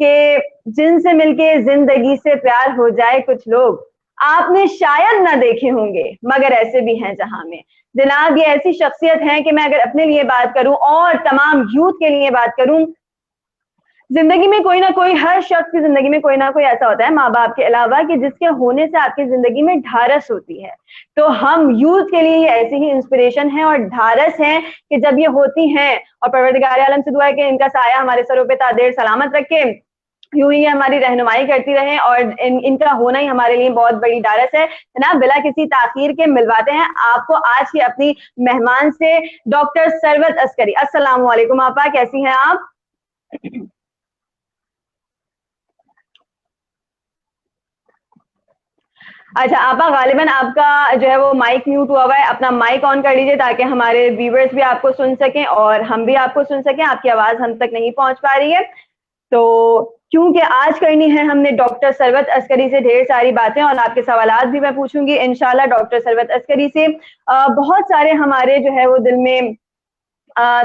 کہ جن سے مل کے زندگی سے پیار ہو جائے کچھ لوگ آپ نے شاید نہ دیکھے ہوں گے مگر ایسے بھی ہیں جہاں میں. جناب یہ ایسی شخصیت ہیں کہ میں اگر اپنے لیے بات کروں اور تمام یوتھ کے لیے بات کروں, زندگی میں کوئی نہ کوئی, ہر شخص کی زندگی میں کوئی نہ کوئی ایسا ہوتا ہے ماں باپ کے علاوہ کہ جس کے ہونے سے آپ کی زندگی میں ڈھارس ہوتی ہے. تو ہم یوتھ کے لیے یہ ایسی ہی انسپریشن ہے اور ڈھارس ہیں کہ جب یہ ہوتی ہیں, اور پروردگار عالم سے دعا ہے کہ ان کا سایہ ہمارے سروں پہ تا دیر سلامت رکھے, یوں ہی ہماری رہنمائی کرتی رہیں, اور ان کا ہونا ہی ہمارے لیے بہت بڑی ڈھارس ہے. جناب بلا کسی تاخیر کے ملواتے ہیں آپ کو آج کی اپنی مہمان سے, ڈاکٹر ثروت عسکری. السلام علیکم آپا, کیسی ہیں آپ؟ اچھا آپا, غالباً آپ کا جو ہے وہ مائک میوٹ ہوا ہوا ہے, اپنا مائک آن کر لیجیے تاکہ ہمارے ویورز بھی آپ کو سن سکیں اور ہم بھی آپ کو سن سکیں. آپ کی آواز ہم تک نہیں پہنچ پا رہی ہے, تو کیونکہ آج کرنی ہے ہم نے ڈاکٹر ثروت عسکری سے ڈھیر ساری باتیں, اور آپ کے سوالات بھی میں پوچھوں گی انشاءاللہ ڈاکٹر ثروت عسکری سے. بہت سارے ہمارے جو ہے وہ دل میں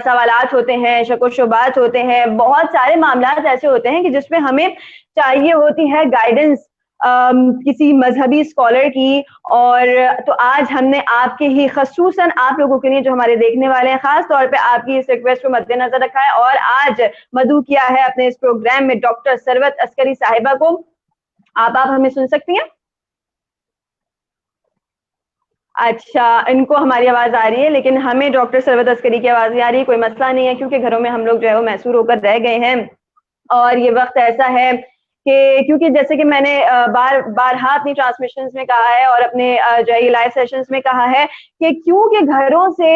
سوالات ہوتے ہیں, شک و شبہات ہوتے ہیں, بہت سارے معاملات ایسے ہوتے ہیں کہ جس میں ہمیں چاہیے ہوتی ہے گائیڈنس کسی مذہبی اسکالر کی. اور تو آج ہم نے آپ کے ہی, خصوصاً آپ لوگوں کے لیے جو ہمارے دیکھنے والے ہیں, خاص طور پہ آپ کی اس ریکویسٹ کو مد نظر رکھا ہے اور آج مدعو کیا ہے اپنے اس پروگرام میں ڈاکٹر ثروت عسکری صاحبہ کو. آپ ہمیں سن سکتی ہیں؟ اچھا, ان کو ہماری آواز آ رہی ہے لیکن ہمیں ڈاکٹر ثروت عسکری کی آواز نہیں آ رہی ہے. کوئی مسئلہ نہیں ہے کیونکہ گھروں میں ہم لوگ جو ہے وہ محصور ہو کر رہ گئے ہیں, اور یہ وقت ایسا ہے کہ کیونکہ جیسے کہ میں نے بارہا اپنی ٹرانسمیشنز میں کہا ہے اور اپنے جو ہے لائیو سیشنز میں کہا ہے کہ کیونکہ گھروں سے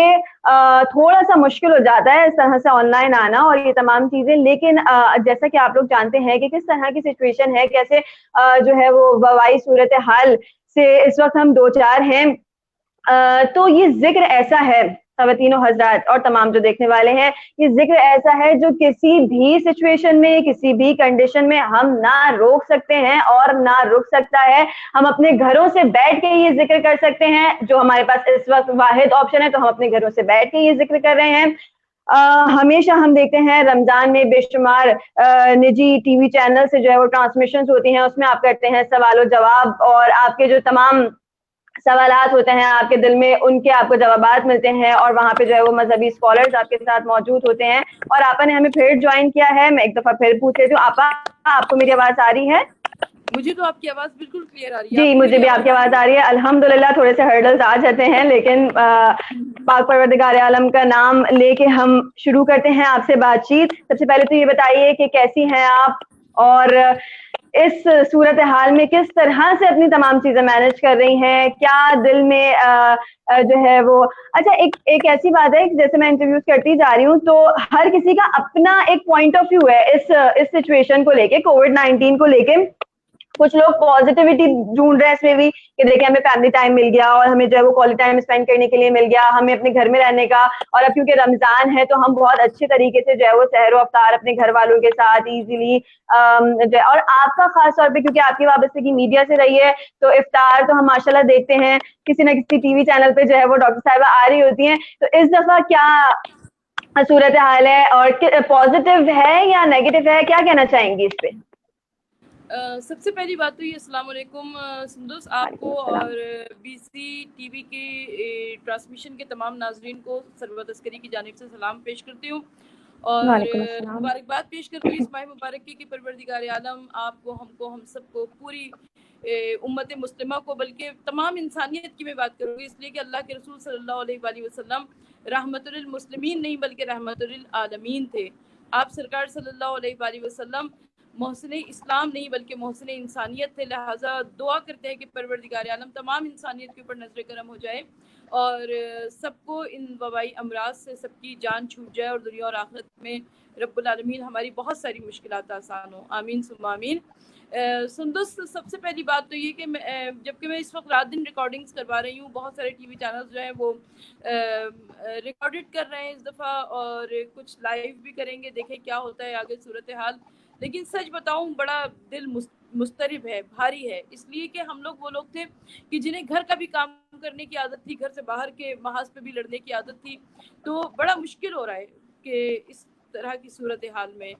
تھوڑا سا مشکل ہو جاتا ہے اس طرح سے آن لائن آنا اور یہ تمام چیزیں, لیکن جیسا کہ آپ لوگ جانتے ہیں کہ کس طرح کی سچویشن ہے, کیسے جو ہے وہ وبائی صورتحال سے اس وقت ہم دو چار ہیں. تو یہ ذکر ایسا ہے خواتین و حضرات اور تمام جو دیکھنے والے ہیں, یہ ذکر ایسا ہے جو کسی بھی سچویشن میں, کسی بھی کنڈیشن میں ہم نہ روک سکتے ہیں اور نہ رک سکتا ہے. ہم اپنے گھروں سے بیٹھ کے یہ ذکر کر سکتے ہیں, جو ہمارے پاس اس وقت واحد آپشن ہے, تو ہم اپنے گھروں سے بیٹھ کے یہ ذکر کر رہے ہیں. ہمیشہ ہم دیکھتے ہیں رمضان میں بے شمار نجی ٹی وی چینل سے جو ہے وہ ٹرانسمیشنز ہوتی ہیں, اس میں آپ کرتے ہیں سوال و جواب, اور آپ کے جو تمام سوالات ہوتے ہیں آپ کے دل میں, ان کے آپ کو جوابات ملتے ہیں, اور وہاں پہ جو ہے وہ مذہبی اسکالرز آپ کے ساتھ موجود ہوتے ہیں. اور آپا نے ہمیں پھر جوائن کیا ہے, میں ایک دفعہ پھر پوچھ لیتی ہوں, آپا آپ کو میری آواز آ رہی ہے؟ مجھے تو آپ کی آواز بالکل کلیئر آ رہی ہے. جی آپ کو مجھے میری بھی آپ کی آواز آ رہی ہے الحمدللہ. تھوڑے سے ہرڈلز آ جاتے ہیں لیکن پاک پروردگار عالم کا نام لے کے ہم شروع کرتے ہیں آپ سے بات چیت. سب سے پہلے تو یہ بتائیے کہ کیسی ہیں آپ, اور اس صورتحال میں کس طرح سے اپنی تمام چیزیں مینج کر رہی ہیں, کیا دل میں جو ہے وہ. اچھا ایک ایسی بات ہے کہ جیسے میں انٹرویوز کرتی جا رہی ہوں تو ہر کسی کا اپنا ایک پوائنٹ آف ویو ہے اس سچویشن کو لے کے, کووڈ-19 کو لے کے. کچھ لوگ پازیٹیوٹی ڈھونڈ رہے ہیں اس میں بھی کہ دیکھیں ہمیں فیملی ٹائم مل گیا اور ہمیں جو ہے وہ کوالٹی ٹائم اسپینڈ کرنے کے لیے مل گیا, ہمیں اپنے گھر میں رہنے کا, اور اب کیونکہ رمضان ہے تو ہم بہت اچھے طریقے سے جو ہے وہ سحر و افطار اپنے گھر والوں کے ساتھ ایزیلی, اور آپ کا خاص طور پہ کیونکہ آپ کی وابستگی میڈیا سے رہی ہے تو افطار تو ہم ماشاءاللہ دیکھتے ہیں کسی نہ کسی ٹی وی چینل پہ جو ہے وہ ڈاکٹر صاحبہ آ رہی ہوتی ہیں. تو اس دفعہ کیا صورتحال ہے, اور پازیٹیو ہے یا نیگیٹو ہے, کیا کہنا چاہیں گی اس پہ؟ سب سے پہلی بات تو یہ السلام علیکم سندس, آپ وعلیکم کو السلام. اور بی سی ٹی وی کے ٹرانسمیشن کے تمام ناظرین کو ثروت عسکری کی جانب سے سلام پیش کرتی ہوں اور وعلیکم السلام. مبارکباد پیش کرتی ہوں اس ماہ مبارک کی کہ پروردگار عالم آپ کو, ہم سب کو, پوری امت مسلمہ کو, بلکہ تمام انسانیت کی میں بات کروں گی, اس لیے کہ اللہ کے رسول صلی اللہ علیہ وآلہ وسلم رحمت للمسلمین نہیں بلکہ رحمت للعالمین تھے. آپ سرکار صلی اللہ علیہ وآلہ وسلم محسن اسلام نہیں بلکہ محسن انسانیت تھے. لہٰذا دعا کرتے ہیں کہ پروردگار عالم تمام انسانیت کے اوپر نظر کرم ہو جائے اور سب کو ان وبائی امراض سے سب کی جان چھوٹ جائے اور دنیا اور آخرت میں رب العالمین ہماری بہت ساری مشکلات آسان ہوں, آمین ثم آمین. سندس, سب سے پہلی بات تو یہ کہ جبکہ میں اس وقت رات دن ریکارڈنگز کروا رہی ہوں, بہت سارے ٹی وی چینلز جو ہیں وہ ریکارڈڈ کر رہے ہیں اس دفعہ اور کچھ لائیو بھی کریں گے, دیکھیں کیا ہوتا ہے آگے صورتحال. لیکن سچ بتاؤں بڑا دل مضطرب ہے, بھاری ہے, اس لیے کہ ہم لوگ وہ لوگ تھے کہ جنہیں گھر کا بھی کام کرنے کی عادت تھی, گھر سے باہر کے محاذ پہ بھی لڑنے کی عادت تھی, تو بڑا مشکل ہو رہا ہے کہ اس طرح کی صورتحال میں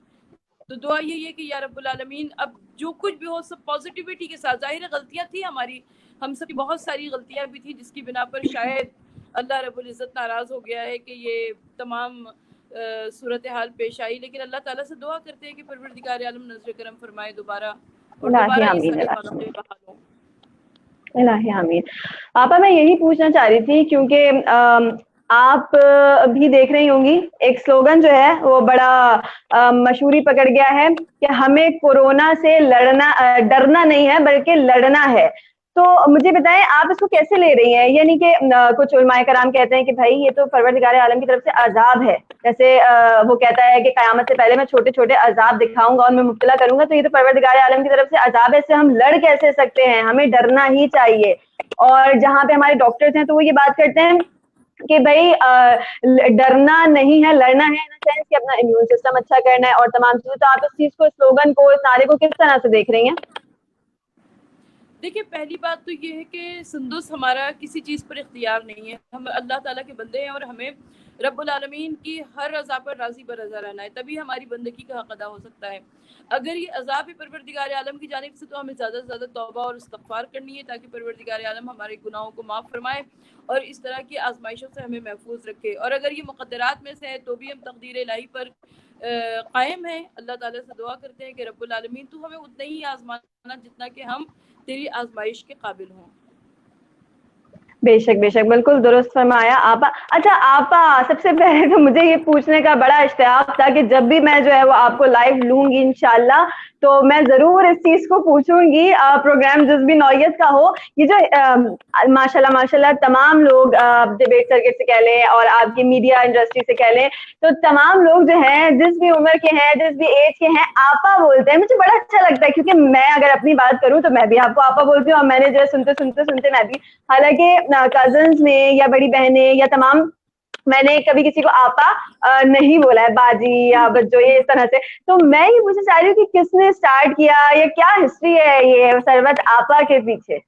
تو دعا یہی ہے کہ یا رب العالمین اب جو کچھ بھی ہو سب پازیٹیوٹی کے ساتھ، ظاہر ہے غلطیاں تھیں ہماری، ہم سب کی بہت ساری غلطیاں بھی تھیں جس کی بنا پر شاید اللہ رب العزت ناراض ہو گیا ہے کہ یہ تمام صورتحال پیش آئی، لیکن اللہ تعالیٰ سے دعا کرتے ہیں کہ پروردگار عالم نظر کرم فرمائے دوبارہ، اور الہی دوبارہ یہ آمین، سارے الہی واقعے بحال ہوں۔ الہی آمین۔ آپا میں یہی پوچھنا چاہ رہی تھی کیونکہ آپ بھی دیکھ رہی ہوں گی ایک سلوگن جو ہے وہ بڑا مشہوری پکڑ گیا ہے کہ ہمیں کورونا سے ڈرنا نہیں ہے بلکہ لڑنا ہے۔ تو مجھے بتائیں آپ اس کو کیسے لے رہی ہیں؟ یعنی کہ کچھ علماء کرام کہتے ہیں کہ بھائی یہ تو پروردگار عالم کی طرف سے عذاب ہے، جیسے وہ کہتا ہے کہ قیامت سے پہلے میں چھوٹے چھوٹے عذاب دکھاؤں گا اور میں مبتلا کروں گا، تو یہ تو پروردگار عالم کی طرف سے عذاب ہے، اس سے ہم لڑ کیسے سکتے ہیں؟ ہمیں ڈرنا ہی چاہیے۔ اور جہاں پہ ہمارے ڈاکٹرز ہیں تو وہ یہ بات کرتے ہیں کہ بھائی ڈرنا نہیں ہے، لڑنا ہے، ان سینس کہ اپنا امیون سسٹم اچھا کرنا ہے اور تمام چیزیں۔ تو آپ اس چیز کو، سلوگن کو، اس نعرے کو کس طرح سے دیکھ رہی ہیں؟ دیکھیے پہلی بات تو یہ ہے کہ سندس ہمارا کسی چیز پر اختیار نہیں ہے، ہم اللہ تعالیٰ کے بندے ہیں اور ہمیں رب العالمین کی ہر رضا پر راضی برضا رہنا ہے، تبھی ہماری بندگی کا حق ادا ہو سکتا ہے۔ اگر یہ عذاب پروردگار عالم کی جانب سے تو ہمیں زیادہ سے زیادہ توبہ اور استغفار کرنی ہے تاکہ پروردگار عالم ہمارے گناہوں کو معاف فرمائے اور اس طرح کی آزمائشوں سے ہمیں محفوظ رکھے، اور اگر یہ مقدرات میں سے ہے تو بھی ہم تقدیر الہی پر قائم ہیں۔ اللہ تعالیٰ سے دعا کرتے ہیں کہ رب العالمین تو ہمیں اتنا ہی آزمانا جتنا کہ ہم تیری آزمائش کے قابل ہوں۔ بے شک بے شک، بالکل درست فرمایا آپا۔ اچھا آپا، سب سے پہلے تو مجھے یہ پوچھنے کا بڑا اشتیاق تھا کہ جب بھی میں جو ہے وہ آپ کو لائیو لوں گی انشاءاللہ تو میں ضرور اس چیز کو پوچھوں گی، پروگرام جس بھی نوعیت کا ہو، یہ جو ماشاءاللہ ماشاءاللہ تمام لوگ ڈبیٹ سرکٹ سے کہہ لیں اور آپ کی میڈیا انڈسٹری سے کہہ لیں، تو تمام لوگ جو ہیں جس بھی عمر کے ہیں، جس بھی ایج کے ہیں، آپا بولتے ہیں۔ مجھے بڑا اچھا لگتا ہے کیونکہ میں اگر اپنی بات کروں تو میں بھی آپ کو آپا بولتی ہوں، اور میں نے جو ہے سنتے میں بھی، حالانکہ کزنز میں یا بڑی بہنیں یا تمام، میں نے کبھی کسی کو آپا نہیں بولا ہے، باجی یا بچو یہ اس طرح سے۔ تو میں یہ پوچھنا چاہ رہی ہوں کہ کس نے اسٹارٹ کیا، یا کیا ہسٹری ہے یہ ثروت آپا کے پیچھے؟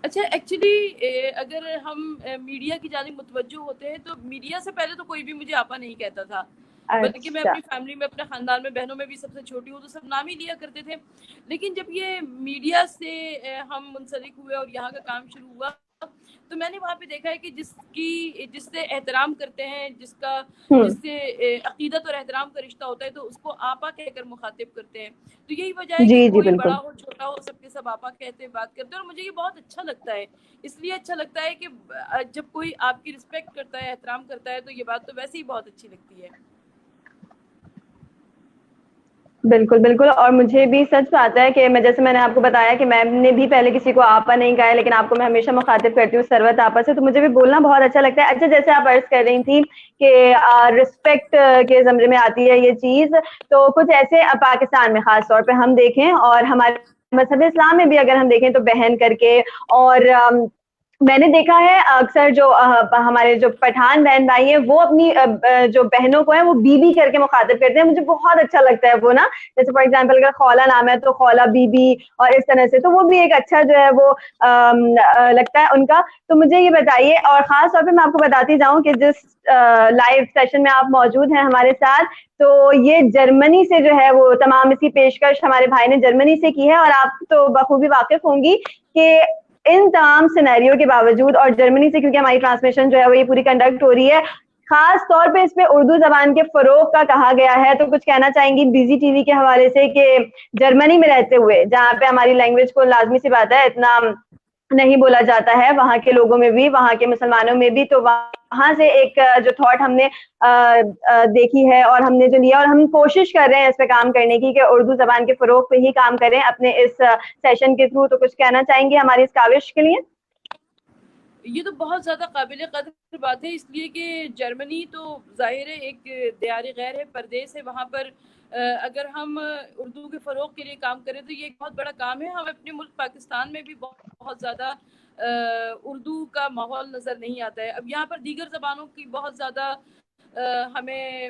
اچھا ایکچولی اگر ہم میڈیا کی جانب متوجہ ہوتے ہیں تو میڈیا سے پہلے تو کوئی بھی مجھے آپا نہیں کہتا تھا، بلکہ میں اچھا، اپنی فیملی میں، اپنے خاندان میں بہنوں میں بھی سب سے چھوٹی ہوں تو سب نام ہی لیا کرتے تھے۔ لیکن جب یہ میڈیا سے ہم منسلک ہوئے اور یہاں کا کام شروع ہوا تو میں نے وہاں پہ دیکھا ہے کہ جس سے احترام کرتے ہیں، جس سے عقیدت اور احترام کا رشتہ ہوتا ہے تو اس کو آپا کہہ کر مخاطب کرتے ہیں۔ تو یہی وجہ ہے کہ جی جی کوئی بالکل۔ بڑا ہو چھوٹا ہو سب کے سب آپا کہتے بات کرتے ہیں، اور مجھے یہ بہت اچھا لگتا ہے۔ اس لیے اچھا لگتا ہے کہ جب کوئی آپ کی رسپیکٹ کرتا ہے، احترام کرتا ہے، تو یہ بات تو ویسے ہی بہت اچھی لگتی ہے۔ بالکل بالکل، اور مجھے بھی سچ بات ہے کہ جیسے میں نے آپ کو بتایا کہ میں نے بھی پہلے کسی کو آپا نہیں کہا ہے، لیکن آپ کو میں ہمیشہ مخاطب کرتی ہوں ثروت آپا سے، تو مجھے بھی بولنا بہت اچھا لگتا ہے۔ اچھا جیسے آپ عرض کر رہی تھی کہ رسپیکٹ کے زمرے میں آتی ہے یہ چیز، تو کچھ ایسے پاکستان میں خاص طور پہ ہم دیکھیں اور ہمارے مذہب اسلام میں بھی اگر ہم دیکھیں تو بہن کر کے، اور میں نے دیکھا ہے اکثر جو ہمارے جو پٹھان بہن بھائی ہیں وہ اپنی جو بہنوں کو ہیں وہ بی بی کر کے مخاطب کرتے ہیں۔ مجھے بہت اچھا لگتا ہے وہ نا، جیسے فار ایگزامپل اگر خولہ نام ہے تو خولہ بی بی، اور اس طرح سے، تو وہ بھی ایک اچھا جو ہے وہ لگتا ہے ان کا۔ تو مجھے یہ بتائیے، اور خاص طور پہ میں آپ کو بتاتی جاؤں کہ جس لائیو سیشن میں آپ موجود ہیں ہمارے ساتھ، تو یہ جرمنی سے جو ہے وہ تمام اس کی پیشکش ہمارے بھائی نے جرمنی سے کی ہے، اور آپ تو بخوبی واقف ہوں گی کہ ان تمام سینیریو کے باوجود، اور جرمنی سے کیونکہ ہماری ٹرانسمیشن جو ہے وہ یہ پوری کنڈکٹ ہو رہی ہے، خاص طور پہ اس پہ اردو زبان کے فروغ کا کہا گیا ہے، تو کچھ کہنا چاہیں گی بزی ٹی وی کے حوالے سے کہ جرمنی میں رہتے ہوئے جہاں پہ ہماری لینگویج کو لازمی سی بات ہے اتنا نہیں بولا جاتا ہے، وہاں کے لوگوں میں بھی، وہاں کے مسلمانوں میں بھی، تو وہاں سے ایک جو تھاٹ ہم نے دیکھی ہے اور ہم نے جو لیا، اور ہم کوشش کر رہے ہیں اس پہ کام کرنے کی کہ اردو زبان کے فروغ پہ ہی کام کریں اپنے اس سیشن کے تھرو۔ تو کچھ کہنا چاہیں گے ہماری اس کاوش کے لیے؟ یہ تو بہت زیادہ قابل قدر بات ہے، اس لیے کہ جرمنی تو ظاہر ہے ایک دیار غیر ہے، پردیس ہے، وہاں پر اگر ہم اردو کے فروغ کے لیے کام کریں تو یہ ایک بہت بڑا کام ہے۔ ہم اپنے ملک پاکستان میں بھی بہت زیادہ اردو کا ماحول نظر نہیں آتا ہے۔ اب یہاں پر دیگر زبانوں کی بہت زیادہ ہمیں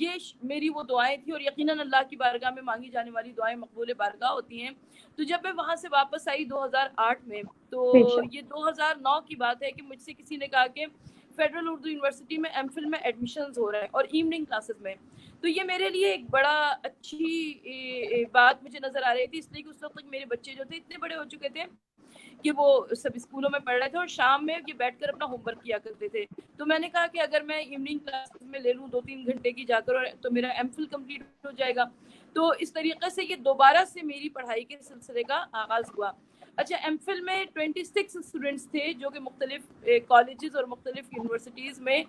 یہ میری وہ دعائیں تھیں اور یقیناً اللہ کی بارگاہ میں مانگی جانے والی دعائیں مقبول بارگاہ ہوتی ہیں. تو جب میں وہاں سے واپس آئی 2008 میں, تو بے شک. یہ 2009 کی بات ہے کہ مجھ سے کسی نے کہا کہ فیڈرل اردو یونیورسٹی میں ایم فل میں ایڈمیشنز ہو رہے ہیں اور ایوننگ کلاسز میں. تو یہ میرے لیے ایک بڑا اچھی بات مجھے نظر آ رہی تھی, اس لیے کہ اس وقت تک میرے بچے جو تھے اتنے بڑے ہو چکے تھے کہ وہ سب اسکولوں میں پڑھ رہے تھے اور شام میں یہ بیٹھ کر اپنا ہوم ورک کیا کرتے تھے. تو میں نے کہا کہ اگر میں ایوننگ کلاسز میں لے لوں 2-3 گھنٹے کی جا کر, تو میرا ایم فل کمپلیٹ ہو جائے گا. تو اس طریقے سے یہ دوبارہ سے میری پڑھائی کے سلسلے کا آغاز ہوا. اچھا, ایم فل میں 26 اسٹوڈنٹس تھے جو کہ مختلف کالجز اور مختلف یونیورسٹیز میں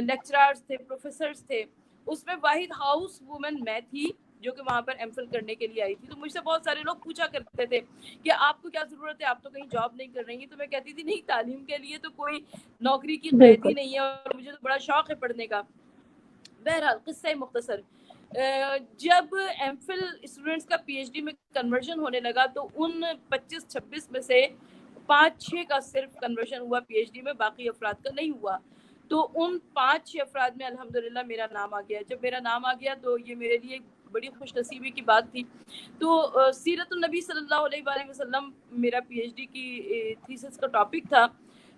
لیکچرارز تھے, پروفیسرز تھے. اس میں واحد ہاؤس وومن میں تھی جو کہ وہاں پر ایم فل کرنے کے لیے آئی تھی. تو مجھ سے بہت سارے لوگ پوچھا کرتے تھے کہ آپ کو کیا ضرورت ہے, آپ تو کہیں جاب نہیں کر رہی ہیں. تو میں کہتی تھی نہیں, تعلیم کے لیے تو کوئی نوکری کی قید ہی بالکل. نہیں ہے اور مجھے تو بڑا شوق ہے پڑھنے کا. بہرحال قصہ مختصر, جب ایم فل اسٹوڈنٹس کا پی ایچ ڈی میں کنورژن ہونے لگا تو ان 25-26 میں سے 5-6 کا صرف کنورژن ہوا پی ایچ ڈی میں, باقی افراد کا نہیں ہوا. تو ان 5-6 افراد میں الحمدللہ میرا نام آ گیا. جب میرا نام آ گیا تو یہ میرے لیے بڑی خوش نصیبی کی بات تھی. تو سیرت النبی صلی اللہ علیہ وآلہ وسلم میرا پی ایچ ڈی کی تھیسس کا ٹاپک تھا.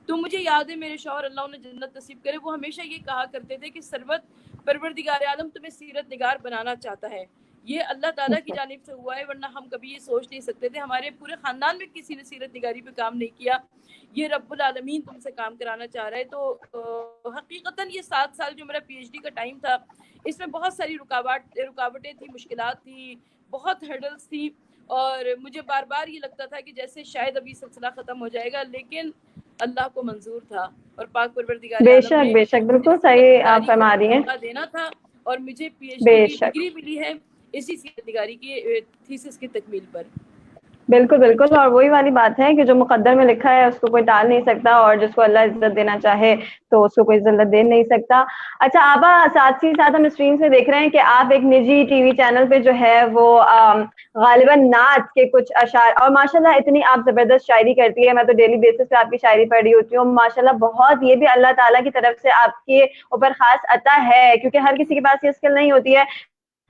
تو مجھے یاد ہے میرے شوہر اللہ انہیں جنت نصیب کرے, وہ ہمیشہ یہ کہا کرتے تھے کہ سربت پروردگار عالم تمہیں سیرت نگار بنانا چاہتا ہے. یہ اللہ تعالیٰ کی جانب سے ہوا ہے, ورنہ ہم کبھی یہ سوچ نہیں سکتے تھے. ہمارے پورے خاندان میں کسی نے سیرت نگاری پہ کام نہیں کیا, یہ رب العالمین تم سے کام کرانا چاہ رہا ہے. تو حقیقتاً یہ 7 سال جو میرا پی ایچ ڈی کا ٹائم تھا, اس میں بہت ساری رکاوٹیں تھیں, مشکلات تھیں, بہت ہرڈلز تھیں, اور مجھے بار بار یہ لگتا تھا کہ جیسے شاید ابھی سلسلہ ختم ہو جائے گا, لیکن اللہ کو منظور تھا اور پاک پروردگار بے عالم شک نے بے شک, صرف بالکل سیرت صحیح آپ نگاری کا فرما رہی ہیں. موقع دینا تھا, اور مجھے پی ایچ ڈی بے کی شک. ڈگری ملی ہے اسی سیرت نگاری کی تھیسس کی تکمیل پر. بالکل بالکل, اور وہی والی بات ہے کہ جو مقدر میں لکھا ہے اس کو کوئی ٹال نہیں سکتا, اور جس کو اللہ عزت دینا چاہے تو اس کو کوئی ذلت دے نہیں سکتا. اچھا آبا, ساتھ ہی ساتھ ہم اسکرین سے دیکھ رہے ہیں کہ آپ ایک نجی ٹی وی چینل پہ جو ہے وہ غالباً نعت کے کچھ اشعار, اور ماشاءاللہ اتنی آپ زبردست شاعری کرتی ہے, میں تو ڈیلی بیسس پہ آپ کی شاعری پڑھ رہی ہوتی ہوں ماشاءاللہ بہت. یہ بھی اللہ تعالیٰ کی طرف سے آپ کے اوپر خاص عطا ہے, کیونکہ ہر کسی کے پاس یہ اسکل نہیں ہوتی ہے.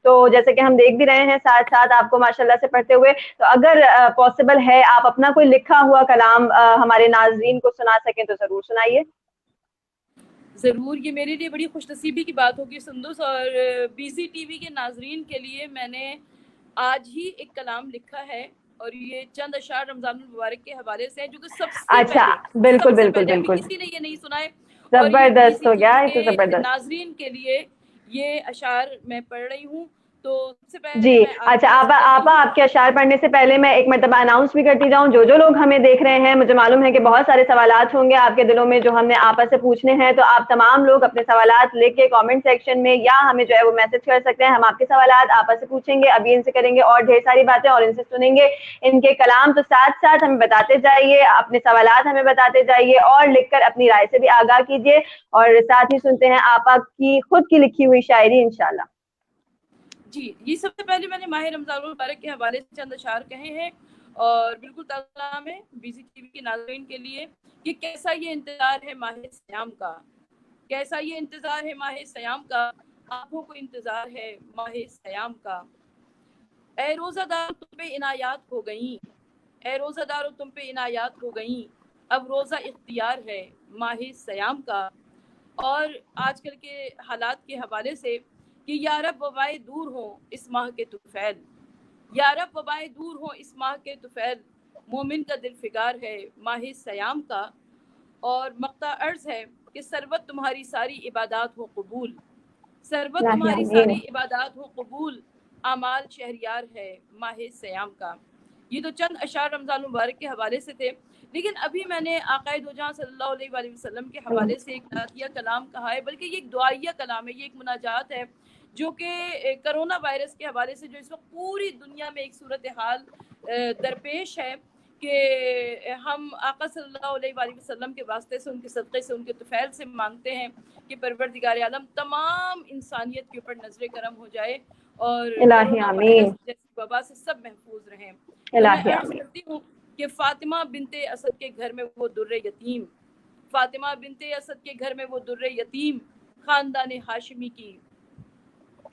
تو جیسے کہ ہم دیکھ بھی رہے ہیں ساتھ ساتھ آپ کو ماشاءاللہ سے پڑھتے ہوئے, تو اگر پاسبل ہے آپ اپنا کوئی لکھا ہوا کلام ہمارے ناظرین کو سنا سکیں تو ضرور سنائیے. ضرور, یہ میرے لیے بڑی خوش نصیبی کی بات ہوگی سندس, اور بی سی ٹی وی کے ناظرین کے لیے میں نے آج ہی ایک کلام لکھا ہے, اور یہ چند اشعار رمضان المبارک کے حوالے سے ہیں, جو کہ اچھا, بالکل سب سے بالکل پہلے ابھی بالکل, کسی نے یہ نہیں سنائے, اور یہ بی زبردست سی ہو ٹی گیا, وی یہ تو کے زبردست. ناظرین کے لیے یہ اشعار میں پڑھ رہی ہوں. تو سب سے جی پہلے میں آپ اچھا کو عرض آپا, کرتی ہوں. آپ کے اشعار پڑھنے سے پہلے میں ایک مرتبہ اناؤنس بھی کرتی جاؤں, جو لوگ ہمیں دیکھ رہے ہیں, مجھے معلوم ہے کہ بہت سارے سوالات ہوں گے آپ کے دلوں میں جو ہم نے آپا سے پوچھنے ہیں, تو آپ تمام لوگ اپنے سوالات لکھ کے کامنٹ سیکشن میں یا ہمیں جو ہے وہ میسج کر سکتے ہیں. ہم آپ کے سوالات آپا سے پوچھیں گے, ابھی ان سے کریں گے, اور ڈھیر ساری باتیں اور ان سے سنیں گے ان کے کلام. تو ساتھ ساتھ ہمیں بتاتے جائیے, اپنے سوالات ہمیں بتاتے جائیے, اور لکھ کر اپنی رائے سے بھی آگاہ کیجیے, اور ساتھ ہی سنتے ہیں آپا کی خود کی لکھی ہوئی شاعری انشاءاللہ. جی, یہ سب سے پہلے میں نے ماہ رمضان المبارک کے حوالے سے چند اشعار کہے ہیں, اور بالکل تازہ میں بی سی ٹی وی کے ناظرین کے لیے کہ کیسا یہ انتظار ہے ماہ سیام کا, کیسا یہ انتظار ہے ماہ سیام کا, آنکھوں کو انتظار ہے ماہ سیام کا. اے روزہ دار تم پہ عنایات ہو گئیں, اے روزہ دارو تم پہ عنایات ہو گئیں, اب روزہ اختیار ہے ماہ سیام کا. اور آج کل کے حالات کے حوالے سے کہ یا رب وبائے دور ہوں اس ماہ کے طفیل, یا رب وبائے دور ہوں اس ماہ کے طفیل, مومن کا دل فگار ہے ماہ سیام کا. اور مقطع عرض ہے کہ سربت تمہاری ساری عبادات ہو قبول, سربت الہی تمہاری آمین. ساری عبادات ہو قبول, اعمال شہریار ہے ماہ سیام کا. یہ تو چند اشعار رمضان المبارک کے حوالے سے تھے, لیکن ابھی میں نے آقا دو جہاں صلی اللہ علیہ وآلہ وسلم کے حوالے سے ایک نعتیہ کلام کہا ہے, بلکہ یہ ایک دعائیہ کلام ہے, یہ ایک مناجات ہے جو کہ کرونا وائرس کے حوالے سے جو اس وقت پوری دنیا میں ایک صورتحال درپیش ہے, کہ ہم آقا صلی اللہ علیہ وآلہ وسلم کے واسطے سے, ان کے صدقے سے, ان کے طفیل سے مانگتے ہیں کہ پروردگار عالم تمام انسانیت کے اوپر نظر کرم ہو جائے, اور الہی کرونا آمین. وائرس جیسی وبا سے سب محفوظ رہیں. تو میں الہی عرض آمین. کرتی ہوں کہ فاطمہ بنت اسد کے گھر میں وہ در یتیم, فاطمہ بنت اسد کے گھر میں وہ در یتیم, خاندان ہاشمی کی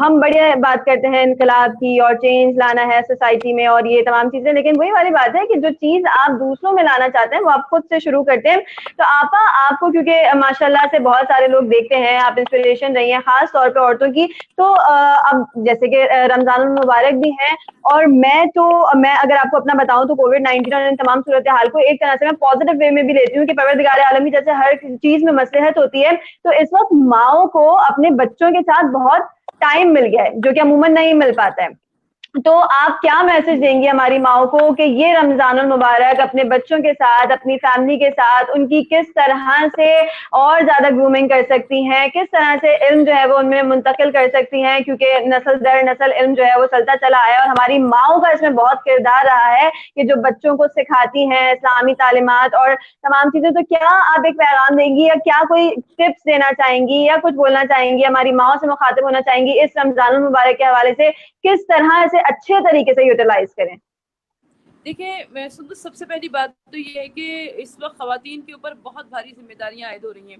ہم بڑی بات کرتے ہیں انقلاب کی اور چینج لانا ہے سوسائٹی میں اور یہ تمام چیزیں، لیکن وہی والی بات ہے کہ جو چیز آپ دوسروں میں لانا چاہتے ہیں وہ آپ خود سے شروع کرتے ہیں. تو آپا آپ کو کیونکہ ماشاء اللہ سے بہت سارے لوگ دیکھتے ہیں، آپ انسپریشن رہی ہیں خاص طور پہ عورتوں کی. تو اب جیسے کہ رمضان المبارک بھی ہے، اور میں اگر آپ کو اپنا بتاؤں تو کووڈ-19 اور ان تمام صورتحال کو ایک طرح سے میں پازیٹیو وے میں بھی لیتی ہوں کہ پروردگار عالم کی جیسے ہر چیز میں مصلحت ہوتی ہے، تو اس وقت ماؤں کو اپنے بچوں کے ساتھ بہت ٹائم مل گیا ہے جو کہ عموماً نہیں مل پاتا ہے. تو آپ کیا میسج دیں گی ہماری ماؤں کو کہ یہ رمضان المبارک اپنے بچوں کے ساتھ، اپنی فیملی کے ساتھ ان کی کس طرح سے اور زیادہ گرومنگ کر سکتی ہیں، کس طرح سے علم جو ہے وہ ان میں منتقل کر سکتی ہیں، کیونکہ نسل در نسل علم جو ہے وہ چلتا چلا آیا ہے اور ہماری ماؤں کا اس میں بہت کردار رہا ہے کہ جو بچوں کو سکھاتی ہیں اسلامی تعلیمات اور تمام چیزیں. تو کیا آپ ایک پیغام دیں گی یا کیا کوئی ٹپس دینا چاہیں گی یا کچھ بولنا چاہیں گی، ہماری ماؤں سے مخاطب ہونا چاہیں گی اس رمضان المبارک کے حوالے سے کس طرح اسے اچھے طریقے سے یوٹیلائز کریں؟ دیکھیں میں سب سے پہلی بات تو یہ ہے کہ اس وقت خواتین کے اوپر بہت بھاری ذمہ داریاں عائد ہو رہی ہیں،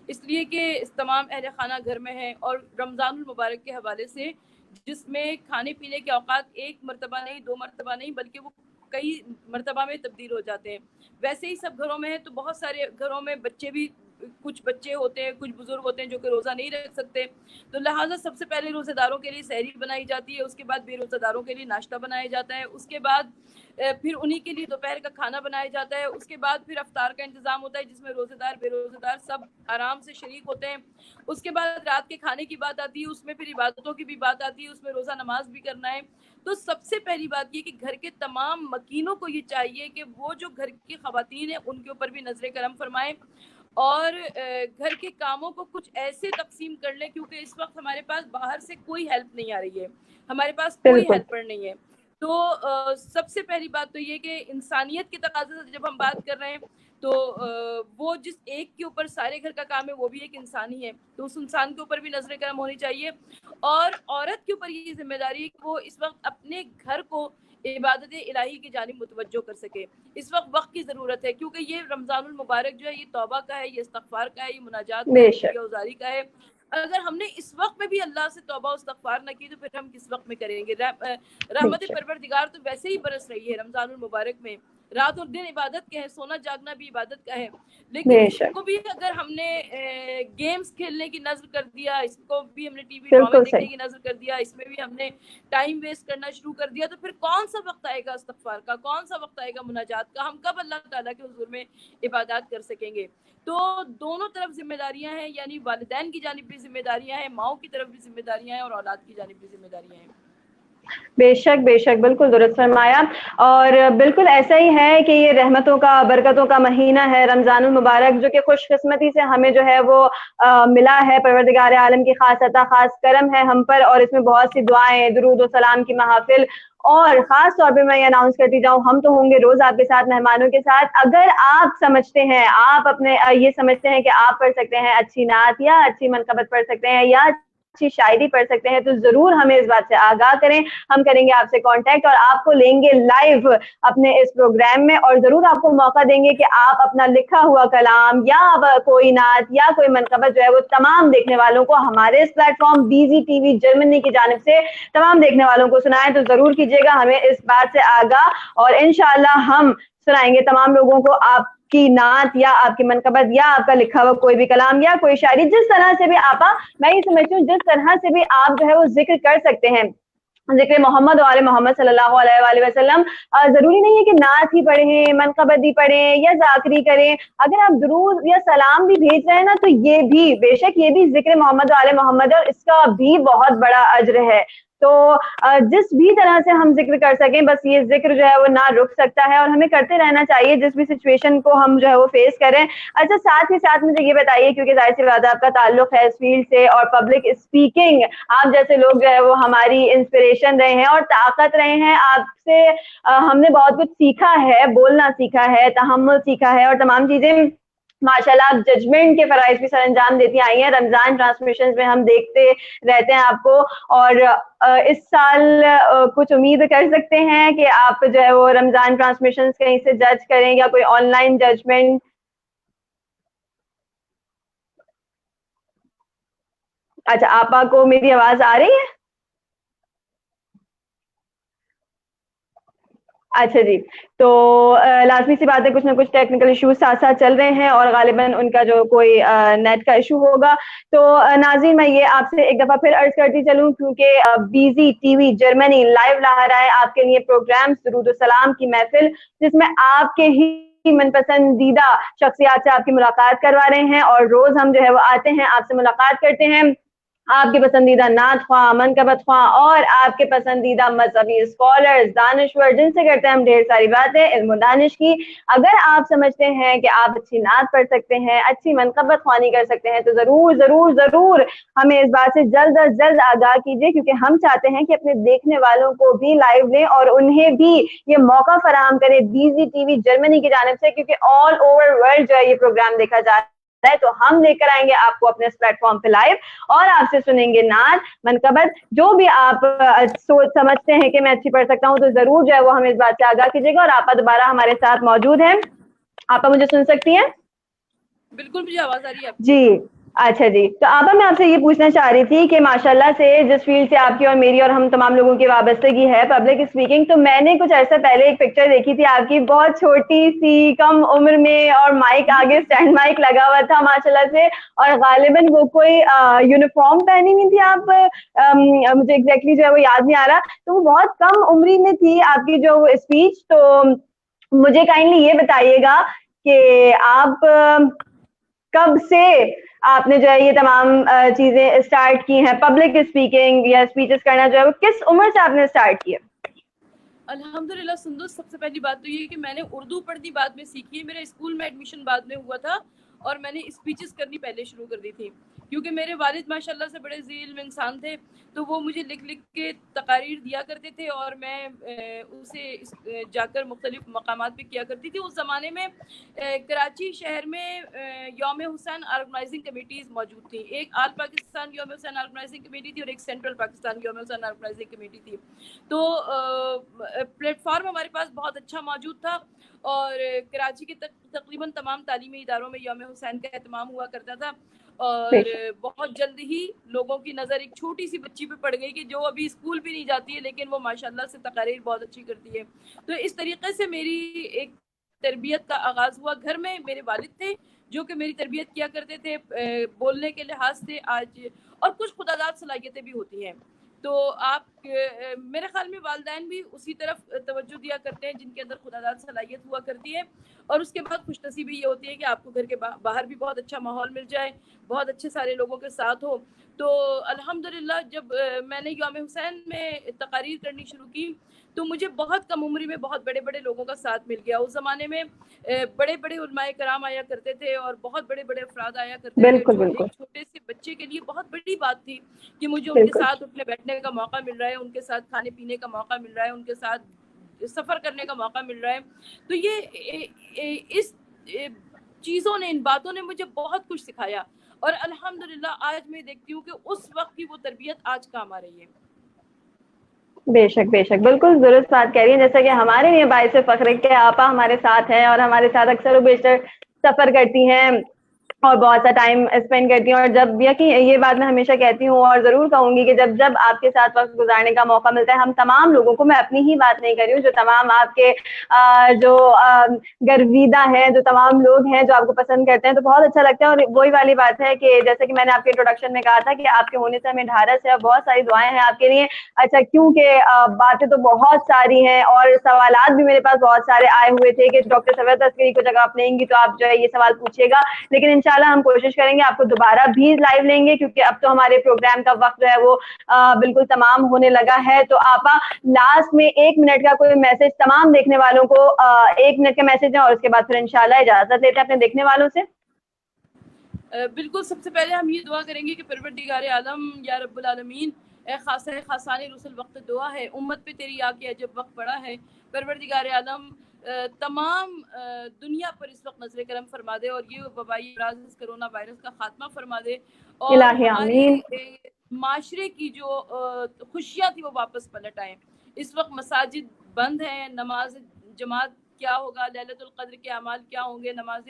اس لیے کہ تمام اہل خانہ گھر میں ہیں، اور رمضان المبارک کے حوالے سے جس میں کھانے پینے کے اوقات ایک مرتبہ نہیں، 2 مرتبہ نہیں، بلکہ وہ کئی مرتبہ میں تبدیل ہو جاتے ہیں. ویسے ہی سب گھروں میں ہے تو بہت سارے گھروں میں بچے بھی، کچھ بچے ہوتے ہیں، کچھ بزرگ ہوتے ہیں جو کہ روزہ نہیں رکھ سکتے، تو لہٰذا سب سے پہلے روزہ داروں کے لیے سحری بنائی جاتی ہے، اس کے بعد بے روزہ داروں کے لیے ناشتہ بنایا جاتا ہے، اس کے بعد پھر انہی کے لیے دوپہر کا کھانا بنایا جاتا ہے، اس کے بعد پھر افطار کا انتظام ہوتا ہے جس میں روزہ دار بے روزہ دار سب آرام سے شریک ہوتے ہیں. اس کے بعد رات کے کھانے کی بات آتی ہے، اس میں پھر عبادتوں کی بھی بات آتی ہے، اس میں روزہ نماز بھی کرنا ہے. تو سب سے پہلی بات یہ کہ گھر کے تمام مکینوں کو یہ چاہیے کہ وہ جو گھر کی خواتین ہیں ان کے اوپر بھی نظر کرم فرمائیں اور گھر کے کاموں کو کچھ ایسے تقسیم کر لیں، کیونکہ اس وقت ہمارے پاس باہر سے کوئی ہیلپ نہیں آ رہی ہے، ہمارے پاس کوئی بالکل ہیلپر نہیں ہے. تو سب سے پہلی بات تو یہ کہ انسانیت کے تقاضے سے جب ہم بات کر رہے ہیں تو وہ جس ایک کے اوپر سارے گھر کا کام ہے وہ بھی ایک انسان ہی ہے، تو اس انسان کے اوپر بھی نظر کرم ہونی چاہیے. اور عورت کے اوپر یہ ذمہ داری ہے کہ وہ اس وقت اپنے گھر کو عبادت الہی کی جانب متوجہ کر سکے. اس وقت کی ضرورت ہے، کیونکہ یہ رمضان المبارک جو ہے یہ توبہ کا ہے، یہ استغفار کا ہے، یہ مناجات کا ہے، بے یہ شک. کلیہ وزاری کا ہے. اگر ہم نے اس وقت میں بھی اللہ سے توبہ و استغفار نہ کی تو پھر ہم کس وقت میں کریں گے؟ بے رحمت شک. پروردگار تو ویسے ہی برس رہی ہے رمضان المبارک میں، رات اور دن عبادت کے ہے، سونا جاگنا بھی عبادت کا ہے، لیکن بے اس شک. کو بھی اگر ہم نے گیمز کھیلنے کی نظر کر دیا، اس کو بھی ہم نے ٹی وی ڈرامے بالکل دیکھنے صحیح. کی نظر کر دیا، اس میں بھی ہم نے ٹائم ویسٹ کرنا شروع کر دیا، تو پھر کون سا وقت آئے گا استغفار کا، کون سا وقت آئے گا مناجات کا؟ ہم کب اللہ تعالیٰ کے حضور میں عبادات کر سکیں گے؟ تو دونوں طرف ذمہ داریاں ہیں، یعنی والدین کی جانب بھی ذمہ داریاں ہیں، ماؤں کی طرف بھی ذمہ داریاں ہیں، اور اولاد کی جانب بھی ذمہ داریاں ہیں. بے شک بے شک، بالکل درست فرمایا. اور بالکل ایسا ہی ہے کہ یہ رحمتوں کا برکتوں کا مہینہ ہے رمضان المبارک، جو کہ خوش قسمتی سے ہمیں جو ہے وہ ملا ہے. پروردگار عالم کی خاص عطا، خاص کرم ہے ہم پر، اور اس میں بہت سی دعائیں، درود و سلام کی محافل. اور خاص طور پہ میں یہ اناؤنس کرتی جاؤں، ہم تو ہوں گے روز آپ کے ساتھ مہمانوں کے ساتھ. اگر آپ سمجھتے ہیں، آپ اپنے یہ سمجھتے ہیں کہ آپ پڑھ سکتے ہیں اچھی نعت یا اچھی منقبت پڑھ سکتے ہیں یا اچھی شاعری پڑھ سکتے ہیں، تو ضرور ہمیں اس بات سے آگاہ کریں. ہم کریں گے آپ سے کانٹیکٹ اور آپ کو لیں گے لائیو اپنے اس پروگرام میں، اور ضرور آپ کو موقع دیں گے کہ آپ اپنا لکھا ہوا کلام یا کوئی نعت یا کوئی منقبت جو ہے وہ تمام دیکھنے والوں کو ہمارے اس platform BZ T V Germany کی جانب سے تمام دیکھنے والوں کو سنائیں. تو ضرور کیجیے گا ہمیں اس بات سے آگاہ، اور انشاءاللہ ہم سنائیں گے تمام لوگوں کو آپ کی نعت یا آپ کی منقبت یا آپ کا لکھا ہوا کوئی بھی کلام یا کوئی شاعری، جس طرح سے بھی آپ، میں یہ سمجھتی ہوں جس طرح سے بھی آپ جو ہے وہ ذکر کر سکتے ہیں، ذکر محمد و آل محمد صلی اللہ علیہ وآلہ وسلم. ضروری نہیں ہے کہ نعت ہی پڑھیں، منقبت ہی پڑھیں یا ذاکری کریں. اگر آپ درود یا سلام بھی بھیج رہے ہیں نا، تو یہ بھی بے شک یہ بھی ذکر محمد و آل محمد، اور اس کا بھی بہت بڑا اجر ہے. تو جس بھی طرح سے ہم ذکر کر سکیں، بس یہ ذکر جو ہے وہ نہ رک سکتا ہے اور ہمیں کرتے رہنا چاہیے جس بھی سچویشن کو ہم جو ہے وہ فیس کریں. اچھا، ساتھ ہی ساتھ مجھے یہ بتائیے، کیونکہ ظاہر سی بات ہے آپ کا تعلق ہے اس فیلڈ سے اور پبلک اسپیکنگ، آپ جیسے لوگ جو ہے وہ ہماری انسپریشن رہے ہیں اور طاقت رہے ہیں. آپ سے ہم نے بہت کچھ سیکھا ہے، بولنا سیکھا ہے، تحمل سیکھا ہے، اور تمام چیزیں ماشاءاللہ آپ ججمنٹ کے فرائض بھی سر انجام دیتی آئی ہیں. رمضان ٹرانسمیشنز میں ہم دیکھتے رہتے ہیں آپ کو، اور اس سال کچھ امید کر سکتے ہیں کہ آپ جو ہے وہ رمضان ٹرانسمیشنز کہیں سے جج کریں یا کوئی آن لائن ججمنٹ؟ اچھا آپا کو میری آواز آ رہی ہے؟ اچھا جی، تو لازمی سی بات ہے کچھ نہ کچھ ٹیکنیکل ایشوز ساتھ ساتھ چل رہے ہیں اور غالباً ان کا جو کوئی نیٹ کا ایشو ہوگا. تو ناظرین میں یہ آپ سے ایک دفعہ پھر عرض کرتی چلوں کیونکہ BZ T V Germany live لا رہا ہے آپ کے لیے پروگرام درود السلام کی محفل، جس میں آپ کے ہی من پسندیدہ شخصیات سے آپ کی ملاقات کروا رہے ہیں، اور روز ہم جو ہے وہ آتے ہیں آپ سے ملاقات کرتے ہیں، آپ کے پسندیدہ نعت خواہ، منقبت خواہ اور آپ کے پسندیدہ مذہبی اسکالرز، دانشور، جن سے کرتے ہیں ہم ڈھیر ساری باتیں علم و دانش کی. اگر آپ سمجھتے ہیں کہ آپ اچھی نعت پڑھ سکتے ہیں، اچھی منقبت خوانی کر سکتے ہیں، تو ضرور ضرور ضرور ہمیں اس بات سے جلد از جلد آگاہ کیجیے، کیونکہ ہم چاہتے ہیں کہ اپنے دیکھنے والوں کو بھی لائیو لیں اور انہیں بھی یہ موقع فراہم کرے بیزی ٹی وی جرمنی کی جانب سے، کیونکہ آل اوور ورلڈ جو ہے یہ پروگرام دیکھا جا رہا ہے. تو ہم لے کر آئیں گے آپ کو اپنے اس پلیٹ فارم پہ لائیو، اور آپ سے سنیں گے نعت منقبت، جو بھی آپ سوچ سمجھتے ہیں کہ میں اچھی پڑھ سکتا ہوں، تو ضرور جو ہے وہ ہمیں اس بات سے آگاہ کیجیے گا. اور آپا دوبارہ ہمارے ساتھ موجود ہیں. آپا مجھے سن سکتی ہیں؟ بالکل مجھے آواز آ رہی ہے آپ کی. جی اچھا جی، تو آپا میں آپ سے یہ پوچھنا چاہ رہی تھی کہ ماشاءاللہ سے جس فیلڈ سے آپ کی اور میری اور ہم تمام لوگوں کی وابستگی ہے پبلک اسپیکنگ، تو میں نے کچھ عرصہ پہلے ایک پکچر دیکھی تھی آپ کی، بہت چھوٹی سی کم عمر میں، اور مائک آگے اسٹینڈ مائک لگا ہوا تھا ماشاءاللہ سے، اور غالباً وہ کوئی یونیفارم پہنی ہوئی تھی آپ، مجھے ایگزیکٹلی جو ہے وہ یاد نہیں آ رہا. تو وہ بہت کم عمری میں تھی آپ کی جو اسپیچ. تو مجھے کائنڈلی یہ بتائیے گا کہ آپ کب سے آپ نے جو ہے یہ تمام چیزیں اسٹارٹ کی ہیں، پبلک اسپیکنگ یا اسپیچز کرنا جو ہے وہ کس عمر سے آپ نے اسٹارٹ کیا؟ الحمدللہ سندس، سب سے پہلی بات تو یہ کہ میں نے اردو پڑھنی بعد میں سیکھی ہے. میرے اسکول میں ایڈمیشن بعد میں ہوا تھا اور میں نے اسپیچز کرنی پہلے شروع کر دی تھی، کیونکہ میرے والد ماشاءاللہ سے بڑے ذی علم انسان تھے، تو وہ مجھے لکھ لکھ کے تقاریر دیا کرتے تھے اور میں اسے جا کر مختلف مقامات پہ کیا کرتی تھی. اس زمانے میں کراچی شہر میں یوم حسین آرگنائزنگ کمیٹیز موجود تھیں. ایک آل پاکستان یوم حسین آرگنائزنگ کمیٹی تھی اور ایک سینٹرل پاکستان یوم حسین آرگنائزنگ کمیٹی تھی. تو پلیٹ فارم ہمارے پاس بہت اچھا موجود تھا، اور کراچی کے تقریباً تمام تعلیمی اداروں میں یوم حسین کا اہتمام ہوا کرتا تھا. اور بہت جلد ہی لوگوں کی نظر ایک چھوٹی سی بچی پہ پڑ گئی کہ جو ابھی اسکول بھی نہیں جاتی ہے لیکن وہ ماشاءاللہ سے تقاریر بہت اچھی کرتی ہے. تو اس طریقے سے میری ایک تربیت کا آغاز ہوا. گھر میں میرے والد تھے جو کہ میری تربیت کیا کرتے تھے، بولنے کے لحاظ سے آج، اور کچھ خداداد صلاحیتیں بھی ہوتی ہیں. تو آپ میرے خیال میں والدین بھی اسی طرف توجہ دیا کرتے ہیں جن کے اندر خداداد صلاحیت ہوا کرتی ہے. اور اس کے بعد خوش نصیبی یہ ہوتی ہے کہ آپ کو گھر کے باہر بھی بہت اچھا ماحول مل جائے، بہت اچھے سارے لوگوں کے ساتھ ہو. تو الحمدللہ جب میں نے یوم حسین میں تقاریر کرنی شروع کی تو مجھے بہت کم عمری میں بہت بڑے بڑے لوگوں کا ساتھ مل گیا. اس زمانے میں بڑے بڑے علماء کرام آیا کرتے تھے اور بہت بڑے بڑے افراد آیا کرتے تھے، بالکل جو بالکل ایک چھوٹے سے بچے کے لیے بہت بڑی بات تھی کہ مجھے ان کے بالکل. ساتھ اٹھنے بیٹھنے کا موقع مل رہا ہے، ان کے ساتھ کھانے پینے کا موقع مل رہا ہے، ان کے ساتھ سفر کرنے کا موقع مل رہا ہے. تو یہ اس چیزوں نے، ان باتوں نے مجھے بہت کچھ سکھایا، اور الحمدللہ آج میں دیکھتی ہوں کہ اس وقت کی وہ تربیت آج کام آ رہی ہے. بے شک بے شک، بالکل درست بات کہہ رہی ہیں. جیسا کہ ہمارے لیے باعث فخر ہے کہ آپا ہمارے ساتھ ہیں اور ہمارے ساتھ اکثر و بیشتر سفر کرتی ہیں اور بہت سا ٹائم اسپینڈ کرتی ہوں. اور جب یہ بات میں ہمیشہ کہتی ہوں اور ضرور کہوں گی کہ جب جب آپ کے ساتھ وقت گزارنے کا موقع ملتا ہے، ہم تمام لوگوں کو، میں اپنی ہی بات نہیں کر رہی ہوں، جو تمام آپ کے جو گرویدہ ہیں، جو تمام لوگ ہیں جو آپ کو پسند کرتے ہیں، تو بہت اچھا لگتا ہے. اور وہی والی بات ہے کہ جیسے کہ میں نے آپ کے انٹروڈکشن میں کہا تھا کہ آپ کے ہونے سے ہمیں ڈھارس ہے اور بہت ساری دعائیں ہیں آپ کے لیے. اچھا، کیونکہ باتیں تو بہت ساری ہیں اور سوالات بھی میرے پاس بہت سارے آئے ہوئے تھے کہ ڈاکٹر سویت عسکری کو جگہ آپ لیں گی تو آپ جو ہے یہ سوال پوچھیے گا، لیکن انشاءاللہ ہم کوشش کریں گے آپ کو دوبارہ بھی لائیو لیں گے، کیونکہ اب تو ہمارے پروگرام کا وقت جو ہے وہ بالکل تمام ہونے لگا ہے. تو آپا لاسٹ میں 1 منٹ کا کوئی میسج تمام دیکھنے والوں کو، 1 منٹ کا میسج ہے، اور اس کے بعد پھر انشاءاللہ اجازت لیتے ہیں اپنے دیکھنے والوں سے. بالکل، سب سے پہلے ہم یہ دعا کریں گے کہ پروردگار عالم یا رب العالمین، اے خاصہ خاصان رسل، وقت دعا ہے، امت پہ تیری آ کے عجب وقت پڑا ہے. پروردگار عالم تمام دنیا پر اس وقت نظر کرم فرما دے اور یہ وبائی امراض کرونا وائرس کا خاتمہ فرما دے، اور الہی ہمارے آمین. معاشرے کی جو خوشیاں تھی وہ واپس پلٹ آئیں. اس وقت مساجد بند ہیں، نماز جماعت کیا ہوگا، لیلۃ القدر کے اعمال کیا ہوں گے، نماز